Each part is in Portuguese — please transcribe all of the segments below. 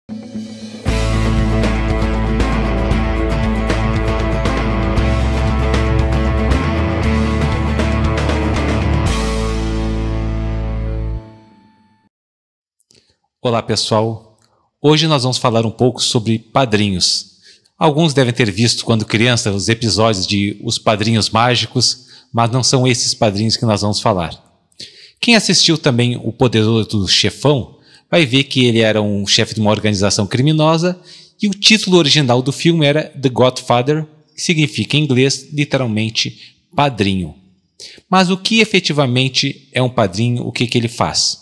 Olá pessoal, hoje nós vamos falar um pouco sobre padrinhos. Alguns devem ter visto quando criança os episódios de Os Padrinhos Mágicos, mas não são esses padrinhos que nós vamos falar. Quem assistiu também O Poderoso Chefão vai ver que ele era um chefe de uma organização criminosa e o título original do filme era The Godfather, que significa em inglês literalmente padrinho. Mas o que efetivamente é um padrinho, o que ele faz?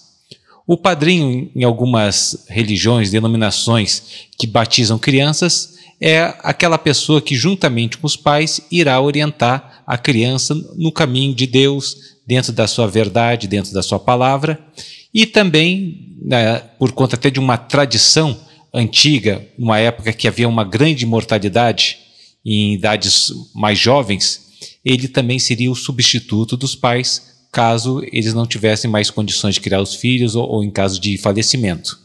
O padrinho, em algumas religiões, denominações que batizam crianças, é aquela pessoa que, juntamente com os pais, irá orientar a criança no caminho de Deus, dentro da sua verdade, dentro da sua palavra, e também, por conta até de uma tradição antiga, numa época que havia uma grande mortalidade em idades mais jovens, ele também seria o substituto dos pais, caso eles não tivessem mais condições de criar os filhos ou em caso de falecimento.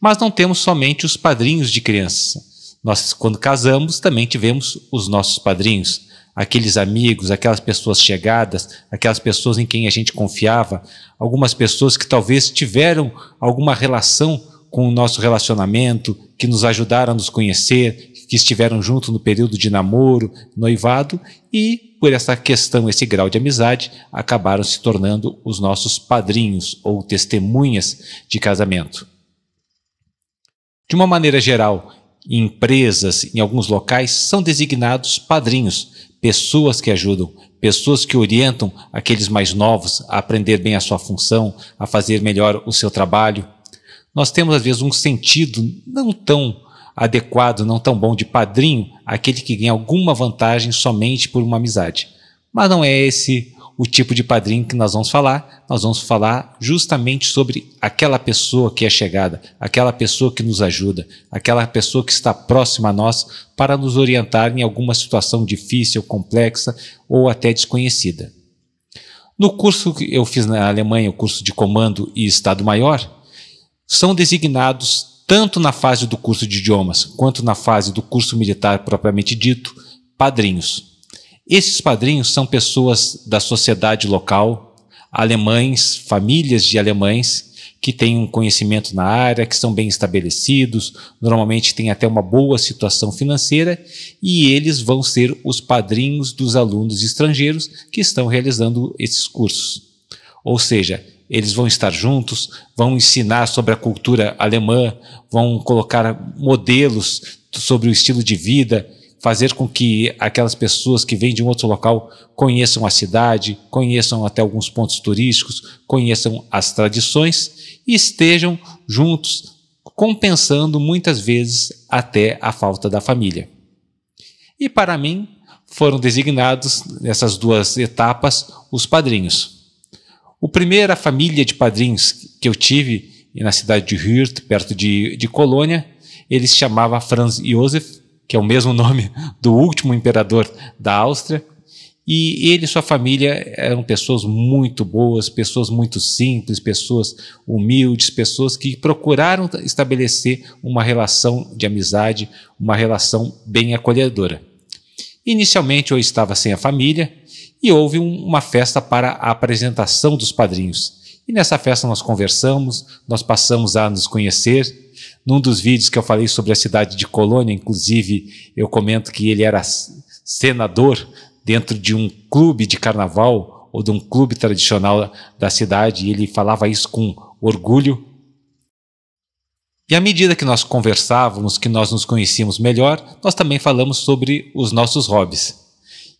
Mas não temos somente os padrinhos de crianças. Nós, quando casamos, também tivemos os nossos padrinhos, aqueles amigos, aquelas pessoas chegadas, aquelas pessoas em quem a gente confiava, algumas pessoas que talvez tiveram alguma relação com o nosso relacionamento, que nos ajudaram a nos conhecer, que estiveram junto no período de namoro, noivado, e por essa questão, esse grau de amizade, acabaram se tornando os nossos padrinhos ou testemunhas de casamento. De uma maneira geral, em empresas, em alguns locais, são designados padrinhos, pessoas que ajudam, pessoas que orientam aqueles mais novos a aprender bem a sua função, a fazer melhor o seu trabalho. Nós temos, às vezes, um sentido não tão adequado, não tão bom de padrinho, aquele que ganha alguma vantagem somente por uma amizade. Mas não é esse o tipo de padrinho que nós vamos falar justamente sobre aquela pessoa que é chegada, aquela pessoa que nos ajuda, aquela pessoa que está próxima a nós para nos orientar em alguma situação difícil, complexa ou até desconhecida. No curso que eu fiz na Alemanha, o curso de Comando e Estado-Maior, são designados tanto na fase do curso de idiomas, quanto na fase do curso militar propriamente dito, padrinhos. Esses padrinhos são pessoas da sociedade local, alemães, famílias de alemães, que têm um conhecimento na área, que são bem estabelecidos, normalmente têm até uma boa situação financeira, e eles vão ser os padrinhos dos alunos estrangeiros que estão realizando esses cursos. Ou seja, eles vão estar juntos, vão ensinar sobre a cultura alemã, vão colocar modelos sobre o estilo de vida, fazer com que aquelas pessoas que vêm de um outro local conheçam a cidade, conheçam até alguns pontos turísticos, conheçam as tradições e estejam juntos, compensando muitas vezes até a falta da família. E para mim, foram designados nessas duas etapas os padrinhos. A primeira família de padrinhos que eu tive na cidade de Hürth, perto de Colônia, ele se chamava Franz Josef, que é o mesmo nome do último imperador da Áustria, e ele e sua família eram pessoas muito boas, pessoas muito simples, pessoas humildes, pessoas que procuraram estabelecer uma relação de amizade, uma relação bem acolhedora. Inicialmente eu estava sem a família, e houve uma festa para a apresentação dos padrinhos. E nessa festa nós conversamos, nós passamos a nos conhecer. Num dos vídeos que eu falei sobre a cidade de Colônia, inclusive, eu comento que ele era senador dentro de um clube de carnaval ou de um clube tradicional da cidade, e ele falava isso com orgulho. E à medida que nós conversávamos, que nós nos conhecíamos melhor, nós também falamos sobre os nossos hobbies.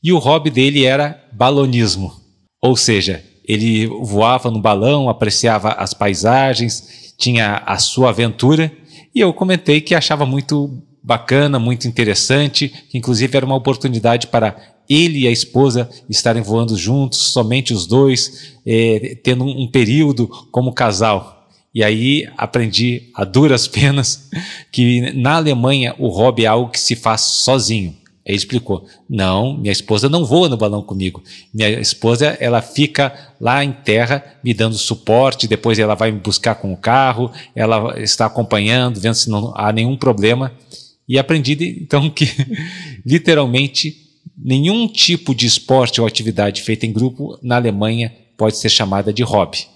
E o hobby dele era balonismo, ou seja, ele voava no balão, apreciava as paisagens, tinha a sua aventura, e eu comentei que achava muito bacana, muito interessante, que inclusive era uma oportunidade para ele e a esposa estarem voando juntos, somente os dois, tendo um período como casal. E aí aprendi a duras penas que na Alemanha o hobby é algo que se faz sozinho. Ele explicou: não, minha esposa não voa no balão comigo. Minha esposa, ela fica lá em terra me dando suporte, depois ela vai me buscar com o carro, ela está acompanhando, vendo se não há nenhum problema. E aprendi, então, que literalmente nenhum tipo de esporte ou atividade feita em grupo na Alemanha pode ser chamada de hobby.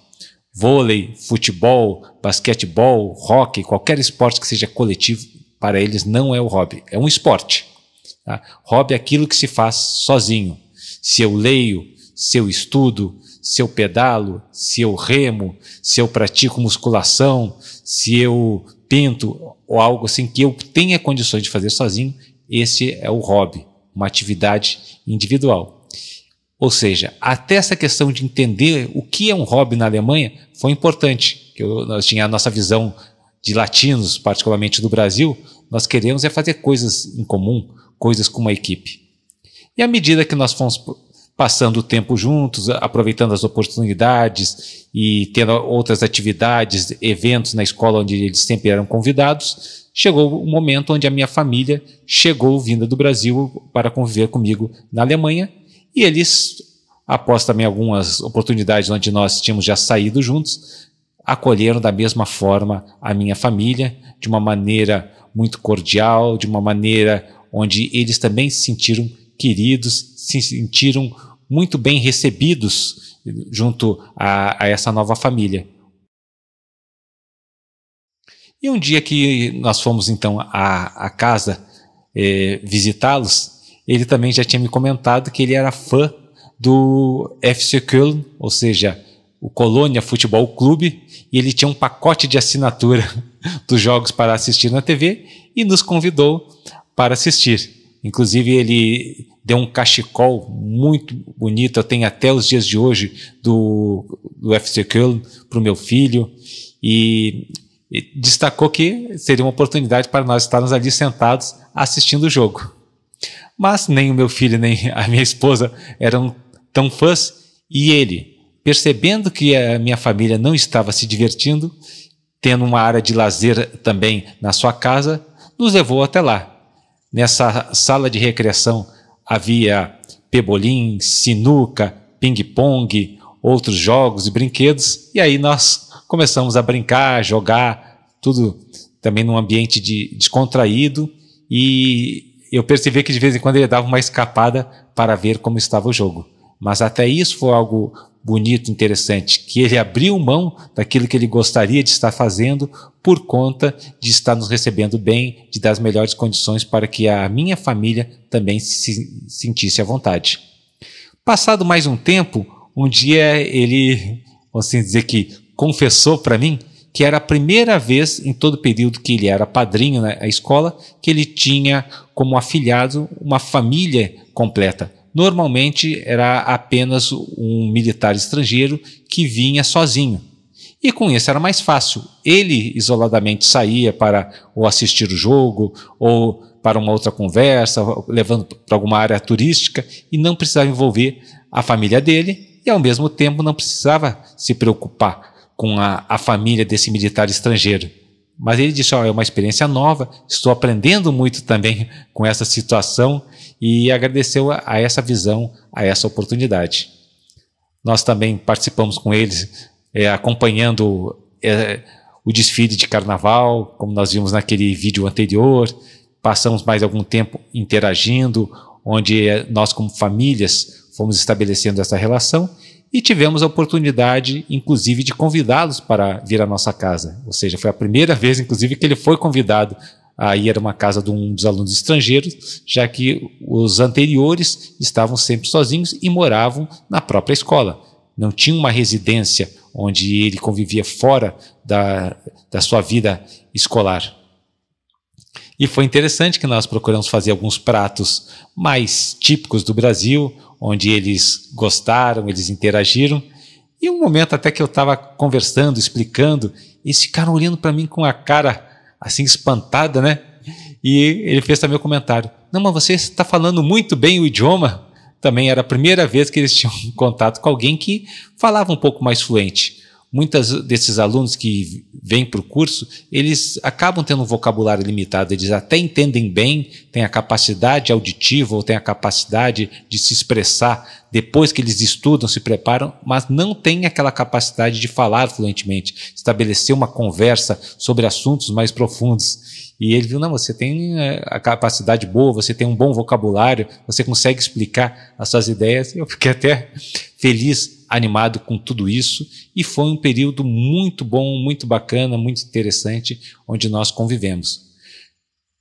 Vôlei, futebol, basquetebol, hóquei, qualquer esporte que seja coletivo, para eles não é o hobby, é um esporte. Tá? Hobby é aquilo que se faz sozinho. Se eu leio, se eu estudo, se eu pedalo, se eu remo, se eu pratico musculação, se eu pinto ou algo assim que eu tenha condições de fazer sozinho, esse é o hobby, uma atividade individual. Ou seja, até essa questão de entender o que é um hobby na Alemanha foi importante. Nós tínhamos a nossa visão de latinos, particularmente do Brasil, nós queremos fazer coisas em comum, coisas com uma equipe. E à medida que nós fomos passando o tempo juntos, aproveitando as oportunidades e tendo outras atividades, eventos na escola onde eles sempre eram convidados, chegou o momento onde a minha família chegou vinda do Brasil para conviver comigo na Alemanha, e eles, após também algumas oportunidades onde nós tínhamos já saído juntos, acolheram da mesma forma a minha família, de uma maneira muito cordial, de uma maneira onde eles também se sentiram queridos, se sentiram muito bem recebidos junto a essa nova família. E um dia que nós fomos então à casa visitá-los, ele também já tinha me comentado que ele era fã do FC Köln, ou seja, o Colônia Futebol Clube, e ele tinha um pacote de assinatura dos jogos para assistir na TV e nos convidou para assistir. Inclusive ele deu um cachecol muito bonito, eu tenho até os dias de hoje do FC Köln para o meu filho, e destacou que seria uma oportunidade para nós estarmos ali sentados assistindo o jogo. Mas nem o meu filho nem a minha esposa eram tão fãs, e ele, percebendo que a minha família não estava se divertindo, tendo uma área de lazer também na sua casa, nos levou até lá. Nessa sala de recreação havia pebolim, sinuca, ping-pong, outros jogos e brinquedos, e aí nós começamos a brincar, jogar, tudo também num ambiente descontraído, e eu percebi que de vez em quando ele dava uma escapada para ver como estava o jogo. Mas até isso foi algo bonito, interessante, que ele abriu mão daquilo que ele gostaria de estar fazendo por conta de estar nos recebendo bem, de dar as melhores condições para que a minha família também se sentisse à vontade. Passado mais um tempo, um dia ele, vamos assim dizer que confessou para mim que era a primeira vez em todo o período que ele era padrinho na escola que ele tinha como afilhado uma família completa. Normalmente era apenas um militar estrangeiro que vinha sozinho. E com isso era mais fácil. Ele isoladamente saía para ou assistir o jogo ou para uma outra conversa, levando para alguma área turística, e não precisava envolver a família dele e ao mesmo tempo não precisava se preocupar com a família desse militar estrangeiro. Mas ele disse: é uma experiência nova, estou aprendendo muito também com essa situação, e agradeceu a essa visão, a essa oportunidade. Nós também participamos com eles, acompanhando o desfile de carnaval, como nós vimos naquele vídeo anterior, passamos mais algum tempo interagindo, onde nós como famílias fomos estabelecendo essa relação, e tivemos a oportunidade, inclusive, de convidá-los para vir à nossa casa. Ou seja, foi a primeira vez, inclusive, que ele foi convidado a ir a uma casa de um dos alunos estrangeiros, já que os anteriores estavam sempre sozinhos e moravam na própria escola. Não tinha uma residência onde ele convivia fora da sua vida escolar. E foi interessante que nós procuramos fazer alguns pratos mais típicos do Brasil, onde eles gostaram, eles interagiram. E um momento até que eu estava conversando, explicando, eles ficaram olhando para mim com a cara assim espantada, né? E ele fez também o comentário: não, mas você está falando muito bem o idioma. Também era a primeira vez que eles tinham contato com alguém que falava um pouco mais fluente. Muitos desses alunos que vêm para o curso, eles acabam tendo um vocabulário limitado, eles até entendem bem, têm a capacidade auditiva ou têm a capacidade de se expressar depois que eles estudam, se preparam, mas não têm aquela capacidade de falar fluentemente, estabelecer uma conversa sobre assuntos mais profundos. E ele viu, não, você tem a capacidade boa, você tem um bom vocabulário, você consegue explicar as suas ideias. Eu fiquei até feliz, animado com tudo isso, e foi um período muito bom, muito bacana, muito interessante, onde nós convivemos.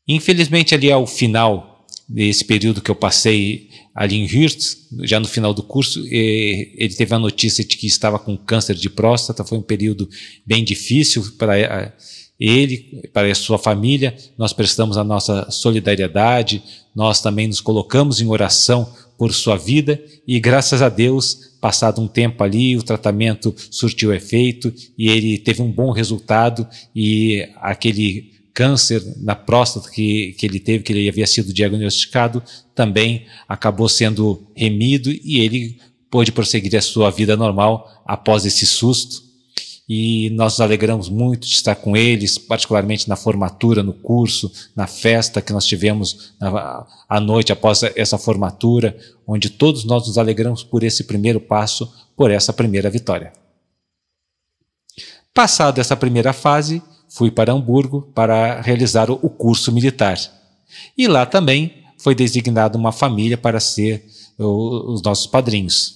Infelizmente, ali ao final desse período que eu passei ali em Hürth, já no final do curso, ele teve a notícia de que estava com câncer de próstata. Foi um período bem difícil para ele, para a sua família. Nós prestamos a nossa solidariedade, nós também nos colocamos em oração por sua vida, e graças a Deus, passado um tempo ali, o tratamento surtiu efeito e ele teve um bom resultado, e aquele câncer na próstata que ele teve, que ele havia sido diagnosticado, também acabou sendo remido e ele pôde prosseguir a sua vida normal após esse susto. E nós nos alegramos muito de estar com eles, particularmente na formatura, no curso, na festa que nós tivemos à noite após essa formatura, onde todos nós nos alegramos por esse primeiro passo, por essa primeira vitória. Passada essa primeira fase, fui para Hamburgo para realizar o curso militar. E lá também foi designada uma família para ser os nossos padrinhos.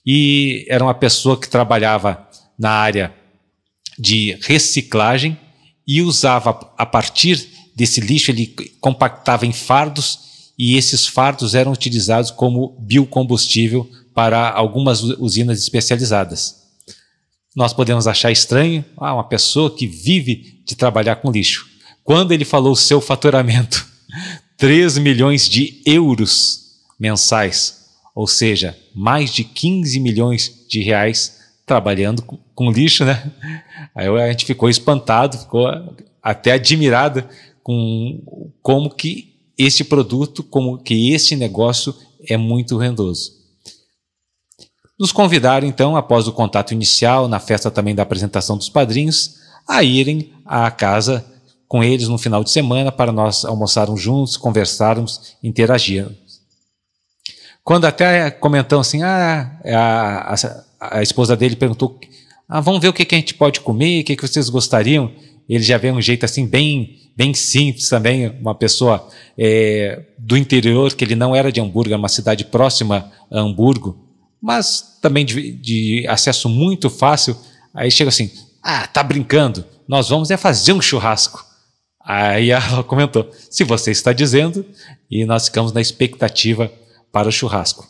E era uma pessoa que trabalhava na área de reciclagem e usava, a partir desse lixo, ele compactava em fardos, e esses fardos eram utilizados como biocombustível para algumas usinas especializadas. Nós podemos achar estranho, uma pessoa que vive de trabalhar com lixo. Quando ele falou o seu faturamento, 3 milhões de euros mensais, ou seja, mais de 15 milhões de reais trabalhando com lixo, né? Aí a gente ficou espantado, ficou até admirado com como que este produto, como que este negócio é muito rendoso. Nos convidaram, então, após o contato inicial, na festa também da apresentação dos padrinhos, a irem à casa com eles no final de semana para nós almoçarmos juntos, conversarmos, interagirmos. Quando até comentamos assim, a esposa dele perguntou, vamos ver o que a gente pode comer, o que vocês gostariam. Ele já veio um jeito assim bem simples também, uma pessoa do interior, que ele não era de Hamburgo, é uma cidade próxima a Hamburgo, mas também de acesso muito fácil. Aí chega assim, tá brincando, nós vamos fazer um churrasco. Aí ela comentou, se você está dizendo, e nós ficamos na expectativa para o churrasco.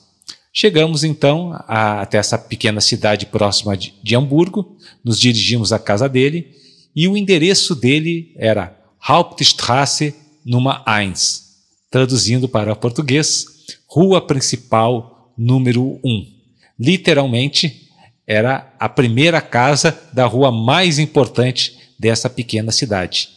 Chegamos então até essa pequena cidade próxima de Hamburgo, nos dirigimos à casa dele, e o endereço dele era Hauptstraße Nummer 1, traduzindo para o português, Rua Principal número 1. Literalmente, era a primeira casa da rua mais importante dessa pequena cidade.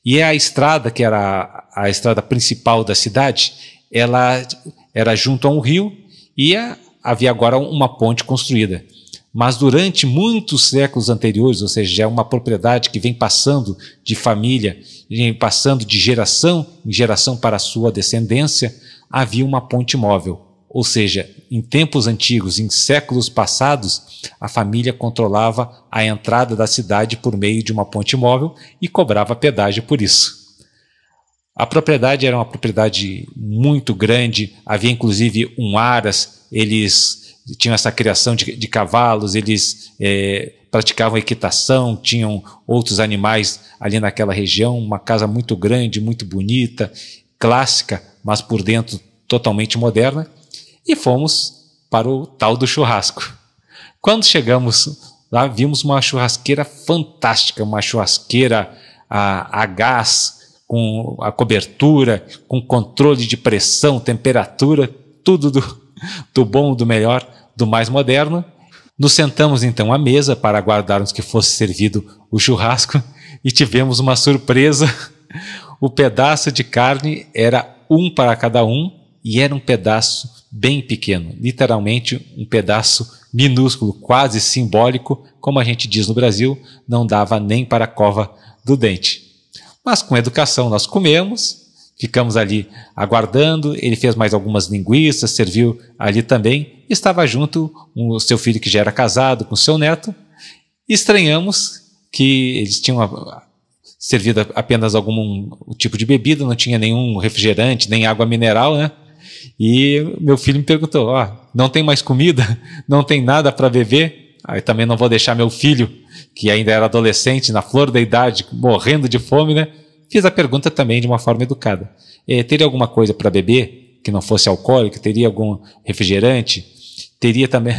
E a estrada, que era a estrada principal da cidade, ela era junto a um rio, e havia agora uma ponte construída. Mas durante muitos séculos anteriores, ou seja, já é uma propriedade que vem passando de família, vem passando de geração em geração para a sua descendência, havia uma ponte móvel. Ou seja, em tempos antigos, em séculos passados, a família controlava a entrada da cidade por meio de uma ponte móvel e cobrava pedágio por isso. A propriedade era uma propriedade muito grande, havia inclusive um aras, eles tinham essa criação de cavalos, eles praticavam equitação, tinham outros animais ali naquela região, uma casa muito grande, muito bonita, clássica, mas por dentro totalmente moderna, e fomos para o tal do churrasco. Quando chegamos lá, vimos uma churrasqueira fantástica, uma churrasqueira a gás, com a cobertura, com controle de pressão, temperatura, tudo do bom, do melhor, do mais moderno. Nos sentamos então à mesa para aguardarmos que fosse servido o churrasco e tivemos uma surpresa. O pedaço de carne era um para cada um e era um pedaço bem pequeno, literalmente um pedaço minúsculo, quase simbólico, como a gente diz no Brasil, não dava nem para a cova do dente. Mas com educação nós comemos, ficamos ali aguardando, ele fez mais algumas linguiças, serviu ali também, estava junto o seu filho que já era casado com o seu neto. Estranhamos que eles tinham servido apenas algum tipo de bebida, não tinha nenhum refrigerante, nem água mineral, né? E meu filho me perguntou, não tem mais comida? Não tem nada para beber? Aí também não vou deixar meu filho, que ainda era adolescente, na flor da idade, morrendo de fome, né? Fiz a pergunta também de uma forma educada. Teria alguma coisa para beber que não fosse alcoólico? Teria algum refrigerante? Teria também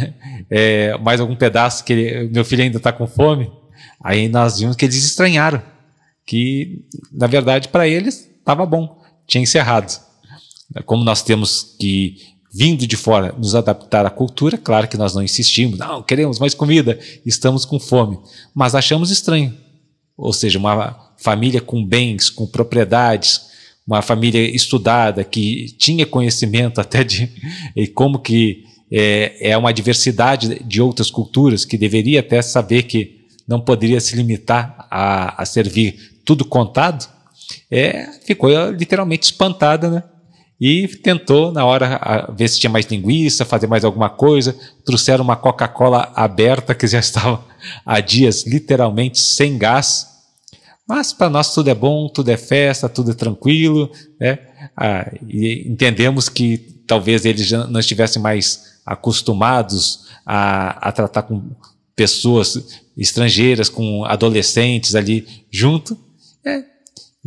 mais algum pedaço que meu filho ainda está com fome? Aí nós vimos que eles estranharam, que na verdade para eles estava bom, tinha encerrado. Como nós temos que, vindo de fora, nos adaptar à cultura, claro que nós não insistimos, não, queremos mais comida, estamos com fome, mas achamos estranho. Ou seja, uma família com bens, com propriedades, uma família estudada, que tinha conhecimento até de como que é uma diversidade de outras culturas, que deveria até saber que não poderia se limitar a servir tudo contado, ficou literalmente espantada, né? E tentou, na hora, ver se tinha mais linguiça, fazer mais alguma coisa. Trouxeram uma Coca-Cola aberta, que já estava há dias literalmente sem gás. Mas para nós tudo é bom, tudo é festa, tudo é tranquilo, né? E entendemos que talvez eles já não estivessem mais acostumados a tratar com pessoas estrangeiras, com adolescentes ali junto.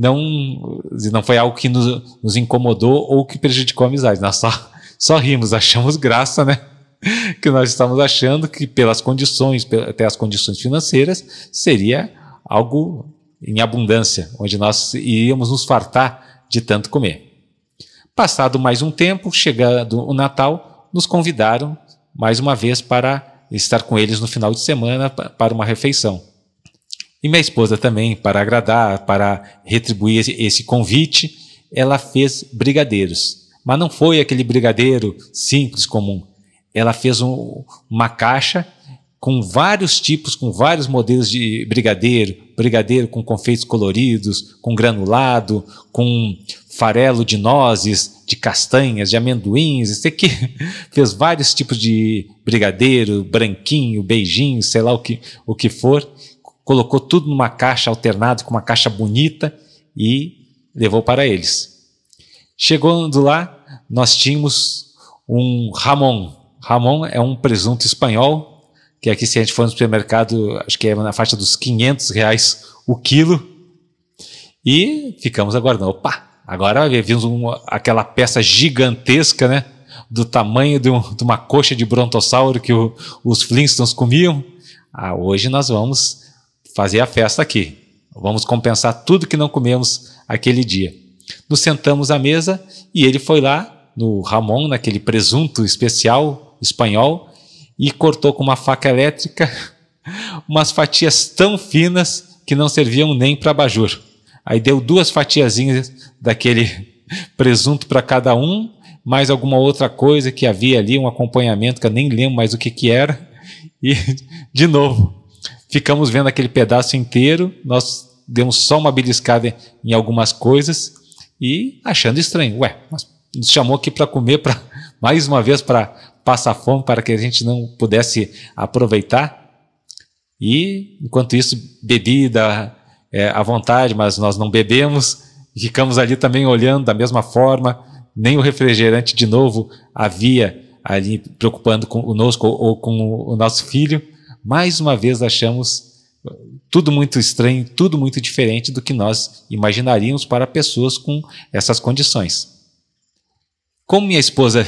Não foi algo que nos incomodou ou que prejudicou a amizade. Nós só rimos, achamos graça, né? Que nós estávamos achando que pelas condições, até as condições financeiras, seria algo em abundância, onde nós iríamos nos fartar de tanto comer. Passado mais um tempo, chegando o Natal, nos convidaram mais uma vez para estar com eles no final de semana para uma refeição. E minha esposa também, para agradar, para retribuir esse convite, ela fez brigadeiros. Mas não foi aquele brigadeiro simples, comum. Ela fez uma caixa com vários tipos, com vários modelos de brigadeiro com confeitos coloridos, com granulado, com farelo de nozes, de castanhas, de amendoins. Isso aqui fez vários tipos de brigadeiro, branquinho, beijinho, sei lá o que for. Colocou tudo numa caixa alternada, com uma caixa bonita, e levou para eles. Chegando lá, nós tínhamos um jamón. Jamón é um presunto espanhol, que aqui, se a gente for no supermercado, acho que é na faixa dos R$500 o quilo. E ficamos aguardando. Opa, agora vimos aquela peça gigantesca, né, do tamanho de uma coxa de brontossauro que os Flintstones comiam. Hoje nós vamos fazer a festa aqui. Vamos compensar tudo que não comemos aquele dia. Nos sentamos à mesa e ele foi lá no jamón, naquele presunto especial espanhol, e cortou com uma faca elétrica umas fatias tão finas que não serviam nem para abajur. Aí deu 2 fatiazinhas daquele presunto para cada um, mais alguma outra coisa que havia ali, um acompanhamento que eu nem lembro mais o que era, e de novo ficamos vendo aquele pedaço inteiro. Nós demos só uma beliscada em algumas coisas e achando estranho. Mas nos chamou aqui para comer, mais uma vez para passar fome, para que a gente não pudesse aproveitar. E, enquanto isso, bebida à vontade, mas nós não bebemos. E ficamos ali também olhando da mesma forma. Nem o refrigerante, de novo, havia ali preocupando conosco ou com o nosso filho. Mais uma vez achamos tudo muito estranho, tudo muito diferente do que nós imaginaríamos para pessoas com essas condições. Como minha esposa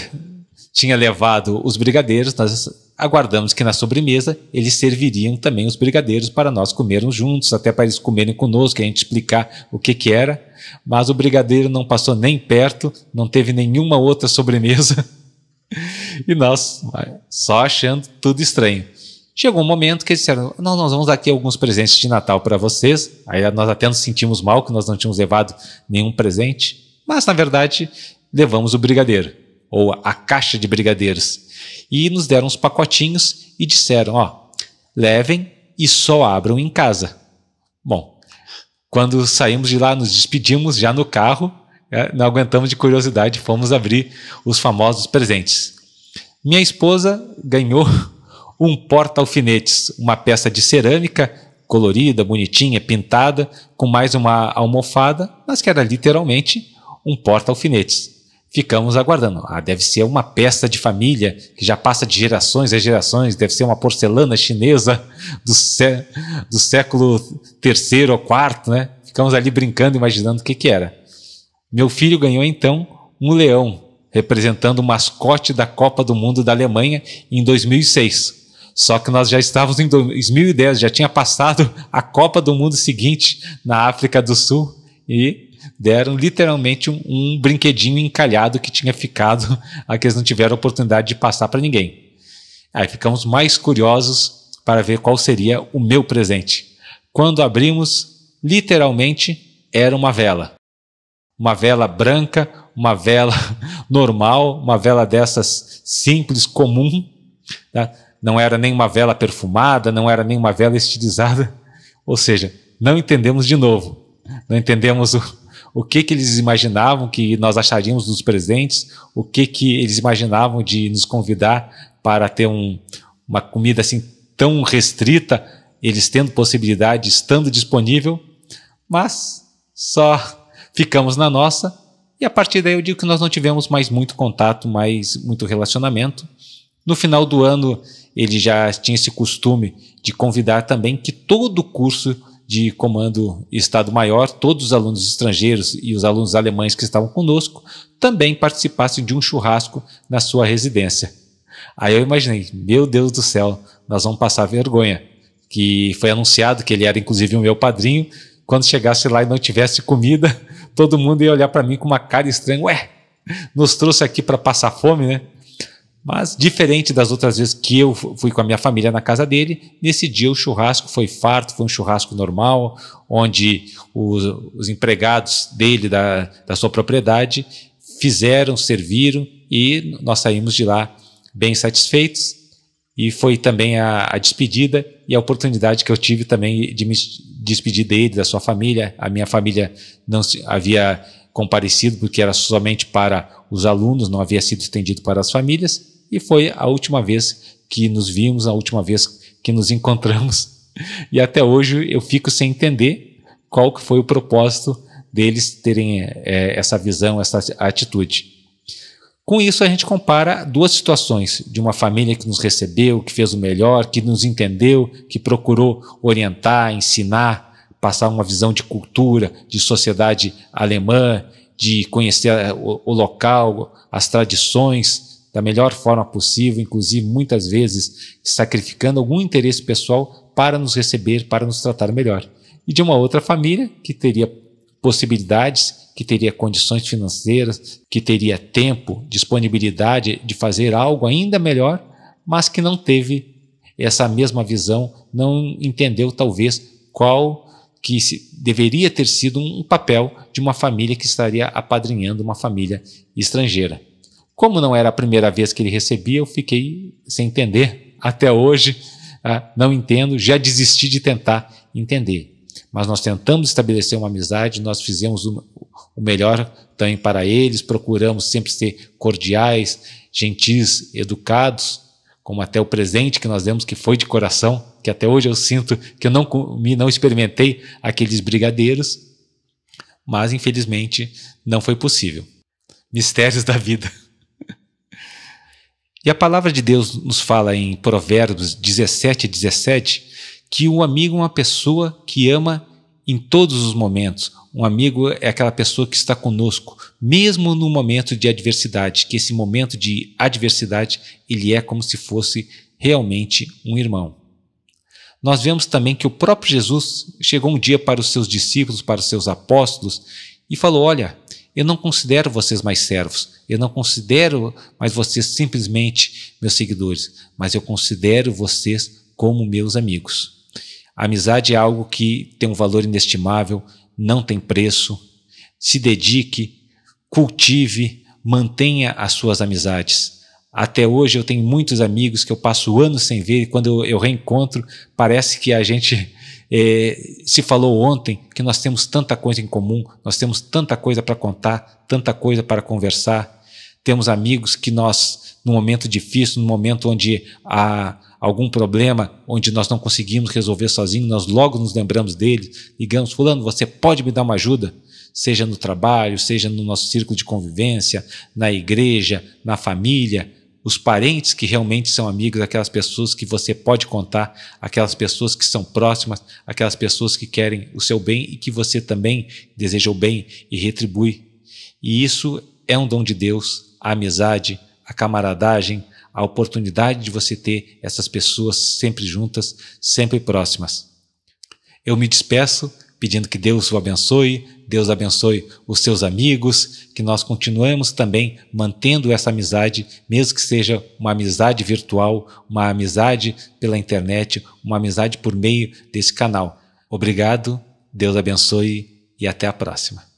tinha levado os brigadeiros, nós aguardamos que na sobremesa eles serviriam também os brigadeiros para nós comermos juntos, até para eles comerem conosco, a gente explicar o que era. Mas o brigadeiro não passou nem perto, não teve nenhuma outra sobremesa. E nós só achando tudo estranho. Chegou um momento que eles disseram, não, nós vamos dar aqui alguns presentes de Natal para vocês. Aí nós até nos sentimos mal que nós não tínhamos levado nenhum presente. Mas, na verdade, levamos o brigadeiro. ou a caixa de brigadeiros. E nos deram uns pacotinhos e disseram, levem e só abram em casa. Bom, quando saímos de lá, nos despedimos já no carro, não aguentamos de curiosidade, fomos abrir os famosos presentes. Minha esposa ganhou um porta-alfinetes, uma peça de cerâmica colorida, bonitinha, pintada, com mais uma almofada, mas que era literalmente um porta-alfinetes. Ficamos aguardando. Deve ser uma peça de família que já passa de gerações a gerações, deve ser uma porcelana chinesa do século III ou IV, né? Ficamos ali brincando, imaginando o que era. Meu filho ganhou então um leão, representando o mascote da Copa do Mundo da Alemanha em 2006. Só que nós já estávamos em 2010, já tinha passado a Copa do Mundo seguinte na África do Sul e deram literalmente um brinquedinho encalhado que tinha ficado, que eles não tiveram oportunidade de passar para ninguém. Aí ficamos mais curiosos para ver qual seria o meu presente. Quando abrimos, literalmente era uma vela. Uma vela branca, uma vela normal, uma vela dessas simples, comum, tá? Não era nem uma vela perfumada, não era nem uma vela estilizada. Ou seja, não entendemos de novo. Não entendemos o que eles imaginavam que nós acharíamos dos presentes, o que eles imaginavam de nos convidar para ter uma comida assim tão restrita, eles tendo possibilidade, estando disponível, mas só ficamos na nossa. E a partir daí eu digo que nós não tivemos mais muito contato, mais muito relacionamento. No final do ano, ele já tinha esse costume de convidar também que todo o curso de Comando Estado-Maior, todos os alunos estrangeiros e os alunos alemães que estavam conosco, também participassem de um churrasco na sua residência. Aí eu imaginei, meu Deus do céu, nós vamos passar vergonha, que foi anunciado que ele era inclusive o meu padrinho. Quando chegasse lá e não tivesse comida, todo mundo ia olhar para mim com uma cara estranha, nos trouxe aqui para passar fome, né? Mas, diferente das outras vezes que eu fui com a minha família na casa dele, nesse dia o churrasco foi farto, foi um churrasco normal, onde os empregados dele, da sua propriedade, fizeram, serviram e nós saímos de lá bem satisfeitos. E foi também a despedida e a oportunidade que eu tive também de me despedir dele, da sua família. A minha família não havia comparecido porque era somente para os alunos, não havia sido estendido para as famílias. E foi a última vez que nos vimos, a última vez que nos encontramos. E até hoje eu fico sem entender qual que foi o propósito deles terem essa visão, essa atitude. Com isso a gente compara duas situações, de uma família que nos recebeu, que fez o melhor, que nos entendeu, que procurou orientar, ensinar, passar uma visão de cultura, de sociedade alemã, de conhecer o local, as tradições, da melhor forma possível, inclusive muitas vezes sacrificando algum interesse pessoal para nos receber, para nos tratar melhor. E de uma outra família que teria possibilidades, que teria condições financeiras, que teria tempo, disponibilidade de fazer algo ainda melhor, mas que não teve essa mesma visão, não entendeu talvez qual que deveria ter sido um papel de uma família que estaria apadrinhando uma família estrangeira. Como não era a primeira vez que ele recebia, eu fiquei sem entender. Até hoje, não entendo, já desisti de tentar entender. Mas nós tentamos estabelecer uma amizade, nós fizemos o melhor também para eles, procuramos sempre ser cordiais, gentis, educados, como até o presente que nós demos, que foi de coração, que até hoje eu sinto que eu não experimentei aqueles brigadeiros, mas infelizmente não foi possível. Mistérios da vida. E a palavra de Deus nos fala em Provérbios 17:17 que o amigo é uma pessoa que ama em todos os momentos. Um amigo é aquela pessoa que está conosco, mesmo no momento de adversidade, que esse momento de adversidade ele é como se fosse realmente um irmão. Nós vemos também que o próprio Jesus chegou um dia para os seus discípulos, para os seus apóstolos e falou, olha, eu não considero vocês mais servos, eu não considero mais vocês simplesmente meus seguidores, mas eu considero vocês como meus amigos. A amizade é algo que tem um valor inestimável, não tem preço. Se dedique, cultive, mantenha as suas amizades. Até hoje eu tenho muitos amigos que eu passo anos sem ver, e quando eu reencontro, parece que a gente se falou ontem, que nós temos tanta coisa em comum, nós temos tanta coisa para contar, tanta coisa para conversar. Temos amigos que nós, num momento difícil, num momento onde há algum problema, onde nós não conseguimos resolver sozinhos, nós logo nos lembramos deles, ligamos: fulano, você pode me dar uma ajuda? Seja no trabalho, seja no nosso círculo de convivência, na igreja, na família. Os parentes que realmente são amigos, aquelas pessoas que você pode contar, aquelas pessoas que são próximas, aquelas pessoas que querem o seu bem e que você também deseja o bem e retribui. E isso é um dom de Deus, a amizade, a camaradagem, a oportunidade de você ter essas pessoas sempre juntas, sempre próximas. Eu me despeço pedindo que Deus o abençoe, Deus abençoe os seus amigos, que nós continuemos também mantendo essa amizade, mesmo que seja uma amizade virtual, uma amizade pela internet, uma amizade por meio desse canal. Obrigado, Deus abençoe e até a próxima.